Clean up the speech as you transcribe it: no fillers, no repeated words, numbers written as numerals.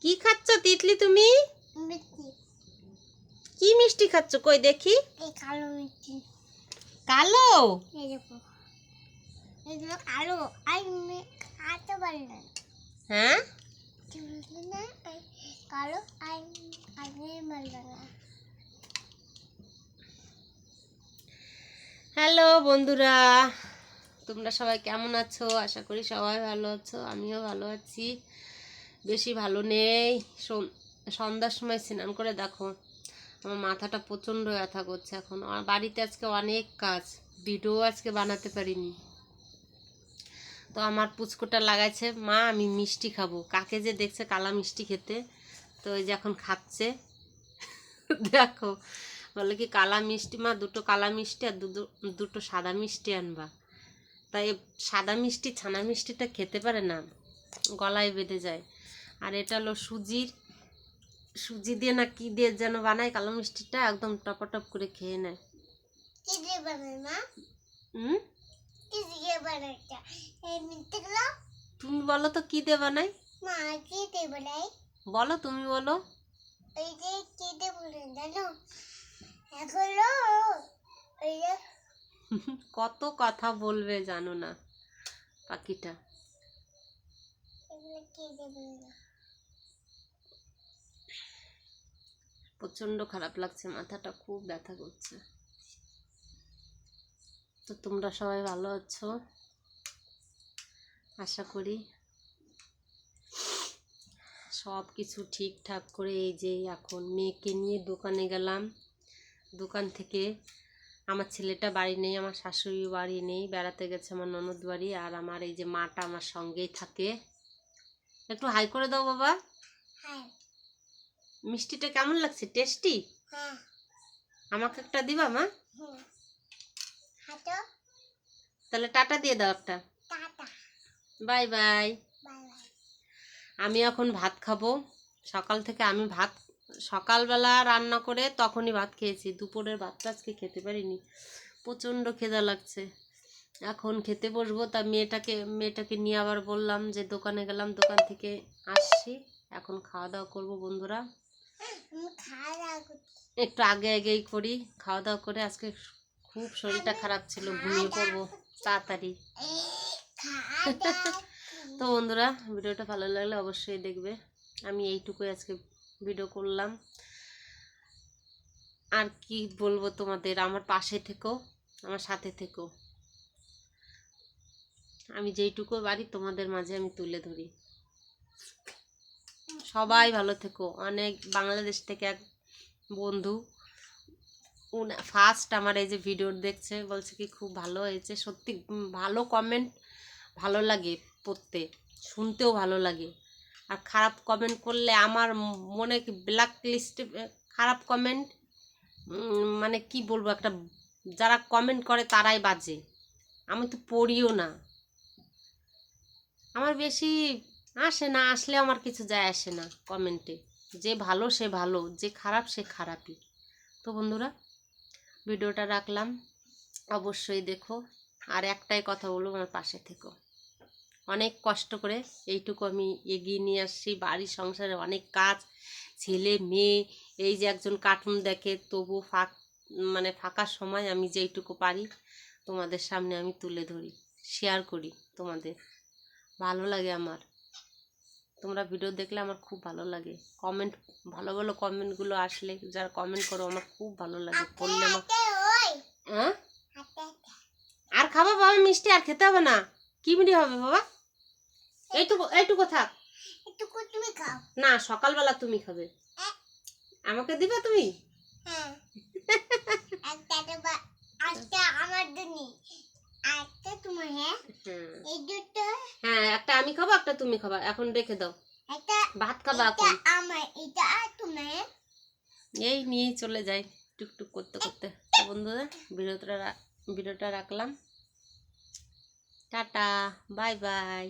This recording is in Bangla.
কি খাচ্ছ তিতলি তুমি? কি মিষ্টি খাচ্ছ কই দেখি? কালো মিষ্টি। কালো? এই দেখো, এগুলো কালো। আমি খাতে পারি না। হ্যাঁ কালো আমি মারবে না। হ্যালো বন্ধুরা, তোমরা সবাই কেমন আছো? আশা করি সবাই ভালো আছো, আমিও ভালো আছি। বেশি ভালো নেই। সন্ধ্যার সময় স্নান করে দেখো আমার মাথাটা প্রচণ্ড ব্যথা করছে। এখন আমার বাড়িতে আজকে অনেক কাজ, ভিডিও আজকে বানাতে পারিনি। তো আমার পুচকুটা লাগাইছে, মা আমি মিষ্টি খাবো। কাকে যে দেখছে কালা মিষ্টি খেতে, তো ওই যে এখন খাচ্ছে। দেখো বলে কি কালা মিষ্টি মা, দুটো কালা মিষ্টি আর দুটো সাদা মিষ্টি আনবা। তাই সাদা মিষ্টি ছানা মিষ্টিটা খেতে পারে না, গলায় বেঁধে যায়। আর এটা হলো সুজি দিয়ে না কি দিয়ে যেন বানায় কালো মিষ্টিটা, একদম টপাটপ করে খেয়ে নেয়। কি দিয়ে বানাই মা? কি দিয়ে বানাই? এই মিষ্টিগুলো তুমি বলো তো কি দিয়ে বানাই? মা কি দিয়ে বানাই? বলো, তুমি বলো। এই যে কি দিয়ে বানাই জানো? এগুলো এই যে কত কথা বলবে জানো না পাখিটা। এগুলো কি দিয়ে বানাই? প্রচন্ড খারাপ লাগছে, মাথাটা খুব ব্যথা করছে। তো তোমরা সবাই ভালো আছো আশা করি। সব কিছু ঠিকঠাক করে এই যে এখন মেয়েকে নিয়ে দোকানে গেলাম। দোকান থেকে আমার ছেলেটা বাড়ি নেই, আমার শাশুড়ি বাড়ি নেই, বেড়াতে গেছে আমার ননদ বাড়ি। আর আমার এই যে মাটা আমার সঙ্গেই থাকে। একটু হাই করে দাও বাবা। হ্যাঁ মিষ্টিটা কেমন লাগছে? টেস্টি? হ্যাঁ। আমাকে একটা দিবা মা? হাঁটো। তাহলে টাটা দিয়ে দাও একটা। Tata. Bye bye. Bye bye. আমি এখন ভাত খাবো। সকাল থেকে আমি সকালবেলা রান্না করে তখনই ভাত খেয়েছি। দুপুরের ভাতটা আজকে খেতে পারিনি, প্রচণ্ড খিদা লাগছে। এখন খেতে বসবো। তা মেয়েটাকে নিয়ে আবার বললাম যে দোকানে গেলাম, দোকান থেকে আসছি, এখন খাওয়া দাওয়া করবো বন্ধুরা। একটু আগেই করি, খাওয়া দাওয়া করে। আজকে খুব শরীরটা খারাপ ছিল, ঘুমিয়ে পড়বো তাড়াতাড়ি। তো বন্ধুরা, ভিডিওটা ভালো লাগলে অবশ্যই দেখবে। আমি এইটুকুই আজকে ভিডিও করলাম। আর কি বলবো তোমাদের, আমার পাশে থেকো, আমার সাথে থেকো। আমি যেইটুকু পারি তোমাদের মাঝে আমি তুলে ধরি। সবাই ভালো থেকো। অনেক বাংলাদেশ থেকে এক বন্ধু ফার্স্ট আমার এই যে ভিডিও দেখছে, বলছে কি খুব ভালো হয়েছে। সত্যি ভালো কমেন্ট ভালো লাগে পড়তে, শুনতেও ভালো লাগে। আর খারাপ কমেন্ট করলে আমার মনে ব্ল্যাক লিস্টে খারাপ কমেন্ট, মানে কি বলবো, একটা যারা কমেন্ট করে তারাই বাজে। আমি তো পড়িও না, আমার বেশি আসে না, আসলে আমার কিছু যায় আসে না কমেন্টে। যে ভালো সে ভালো, যে খারাপ সে খারাপই। তো বন্ধুরা, ভিডিওটা রাখলাম, অবশ্যই দেখো। আর একটাই কথা বলবো, আমার পাশে থেকো। অনেক কষ্ট করে এইটুকু আমি এগিয়ে নিয়ে আসছি। বাড়ির সংসারে অনেক কাজ, ছেলে মেয়ে, এই যে একজন কার্টুন দেখে, তবু ফাঁকা সময় আমি যেইটুকু পারি তোমাদের সামনে আমি তুলে ধরি, শেয়ার করি। তোমাদের ভালো লাগে আমার, তোমরা ভিডিও দেখলে আমার খুব ভালো লাগে। কমেন্ট, ভালো ভালো কমেন্টগুলো আসলে, যারা কমেন্ট করো আমার খুব ভালো লাগে পড়লে। আমার হ্যাঁ, আর খাবো বাবা মিষ্টি? আর খেতে হবে না। কি মিষ্টি হবে বাবা? এইটুকু থাক। এটুকু তুমি খাও না, সকালবেলা তুমি খাবে, আমাকে দিবা তুমি? হ্যাঁ। একটা আমার জন্য, একটা তোমার। হ্যাঁ এই দুটো। হ্যাঁ, একটা আমি খাবো, একটা তুমি খাবা। এখন রেখে দাও, একটা ভাত খাবা এখন। আমার, এটা আর তোমার। এই নিয়েই চলে যাই টুকটুক করতে করতে। বন্ধুরা, ভিডিওটা রাখলাম। Tata, bye bye.